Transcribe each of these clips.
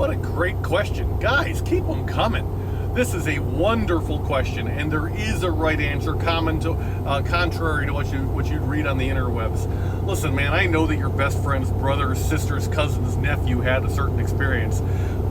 What a great question. Guys, keep them coming. This is a wonderful question, and there is a right answer contrary to what you'd read on the interwebs. Listen, man, I know that your best friend's brother's, sister's, cousin's, nephew had a certain experience.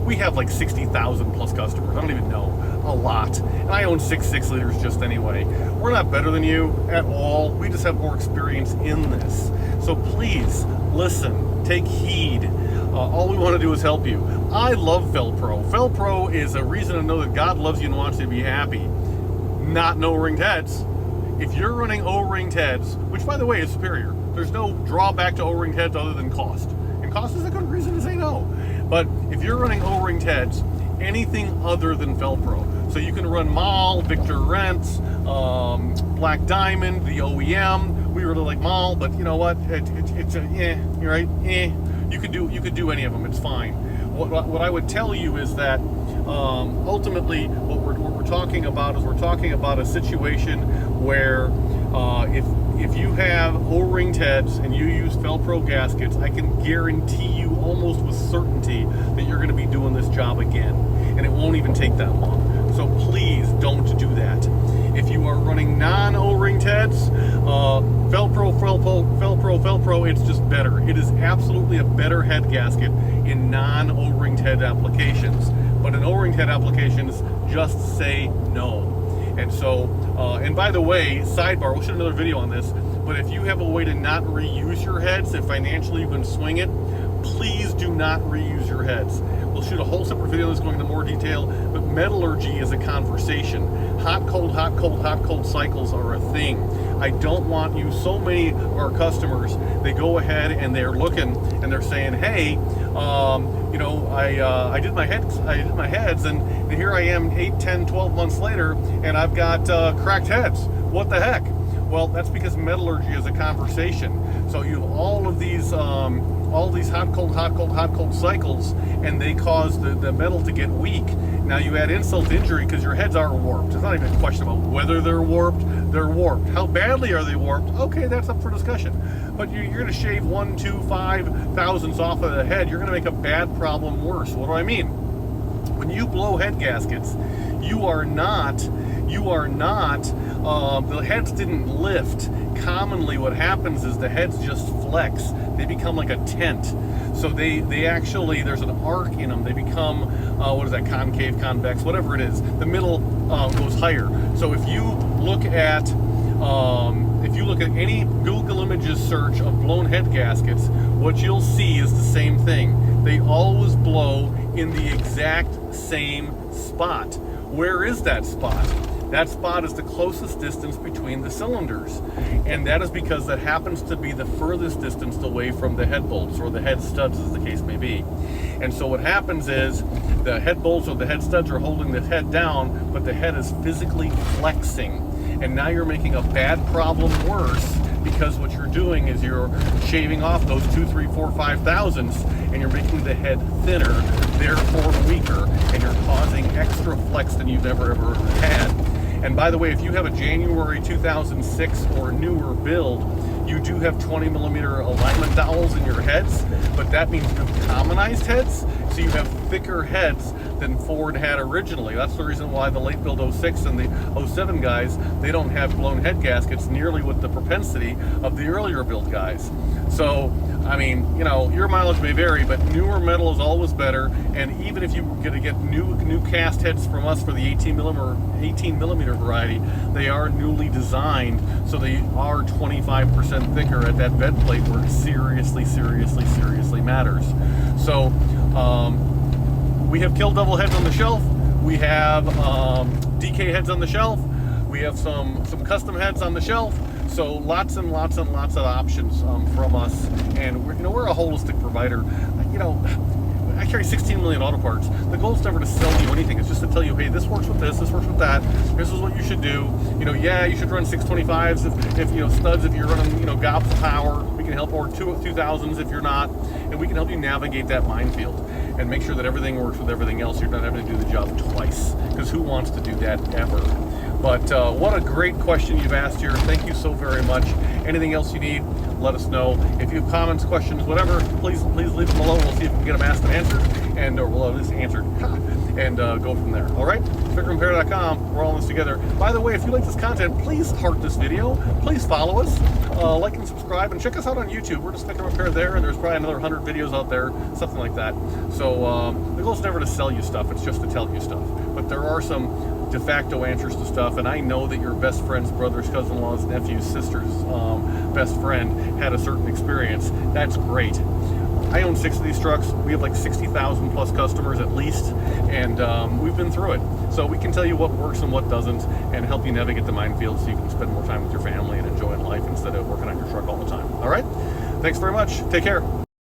We have like 60,000 plus customers. I don't even know. A lot. And I own 6 liters just anyway. We're not better than you at all. We just have more experience in this. So please, listen, take heed. All we want to do is help you. I love Felpro. Felpro is a reason to know that God loves you and wants you to be happy. Not no ringed heads. If you're running O-ringed heads, which by the way is superior, there's no drawback to O-ringed heads other than cost. And cost is a good reason to say no. But if you're running O-ringed heads, anything other than Felpro. So you can run Mall, Victor Rents, Black Diamond, the OEM. We really like Mall, but you know what? It's you're right. You could do any of them. It's fine. What I would tell you is that ultimately what we're talking about is we're talking about a situation where if you have O-ringed heads and you use Felpro gaskets, I can guarantee you almost with certainty that you're going to be doing this job again, and it won't even take that long. So please don't do that. If you are running non-O-ringed heads, Felpro, it's just better. It is absolutely a better head gasket in non-O-ringed head applications. But in O-ringed head applications, just say no. And so, and by the way, sidebar, we'll shoot another video on this, but if you have a way to not reuse your heads, if financially you can swing it, please do not reuse your heads. We'll shoot a whole separate video that's going into more detail, but metallurgy is a conversation. Hot, cold, hot, cold, hot, cold cycles are a thing. I don't want you, so many of our customers, they go ahead and they're looking and they're saying, hey, I did my heads, and here I am 8, 10, 12 months later, and I've got cracked heads. What the heck? Well, that's because metallurgy is a conversation. So you have all these hot, cold, hot, cold, hot, cold cycles, and they cause the metal to get weak. Now you add insult to injury because your heads are warped. It's not even a question about whether they're warped. They're warped. How badly are they warped? Okay, that's up for discussion. But you're going to shave 1, 2, 5 thousandths off of the head. You're going to make a bad problem worse. What do I mean? When you blow head gaskets, the heads didn't lift. Commonly what happens is the heads just flex. They become like a tent. So they actually, there's an arc in them. They become, concave, convex, whatever it is. The middle goes higher. So if you look at any Google Images search of blown head gaskets, what you'll see is the same thing. They always blow in the exact same spot. Where is that spot? That spot is the closest distance between the cylinders, and that is because that happens to be the furthest distance away from the head bolts, or the head studs as the case may be. And so what happens is the head bolts or the head studs are holding the head down, but the head is physically flexing, and now you're making a bad problem worse, because what you're doing is you're shaving off those 2, 3, 4, 5 thousandths, and you're making the head thinner, therefore weaker, and you're causing extra flex than you've ever had. And by the way, if you have a January 2006 or newer build, you do have 20 millimeter alignment dowels in your heads, but that means you have commonized heads, so you have thicker heads than Ford had originally. That's the reason why the late build 06 and the 07 guys, they don't have blown head gaskets nearly with the propensity of the earlier build guys. So, I mean, your mileage may vary, but newer metal is always better. And even if you're going to get new cast heads from us for the 18 millimeter variety, they are newly designed, so they are 25% thicker at that bed plate, where it seriously matters. So, we have Kill Devil heads on the shelf. We have DK heads on the shelf. We have some custom heads on the shelf. So lots and lots of options from us, and we're a holistic provider. I carry 16 million auto parts. The goal is never to sell you anything. It's just to tell you, hey, this works with this works with that. This is what you should do. You should run 625s if studs if you're running gobs of power. We can help, or 2000s if you're not, and we can help you navigate that minefield and make sure that everything works with everything else. You're not having to do the job twice, because who wants to do that ever? But what a great question you've asked here. Thank you so very much. Anything else you need, let us know. If you have comments, questions, whatever, please leave them below. We'll see if we can get them asked and answered. and we'll at least answer and go from there. All right, FICMRepair.com. We're all in this together. By the way, if you like this content, please heart this video. Please follow us, like and subscribe, and check us out on YouTube. We're just FICM Repair there, and there's probably another 100 videos out there, something like that. So the goal is never to sell you stuff; it's just to tell you stuff. But there are some de facto answers to stuff, and I know that your best friend's brother's, cousin-in-law's, nephew's, sister's best friend had a certain experience. That's great. I own 6 of these trucks. We have like 60,000 plus customers at least, and we've been through it. So we can tell you what works and what doesn't, and help you navigate the minefield so you can spend more time with your family and enjoying life instead of working on your truck all the time. All right? Thanks very much. Take care.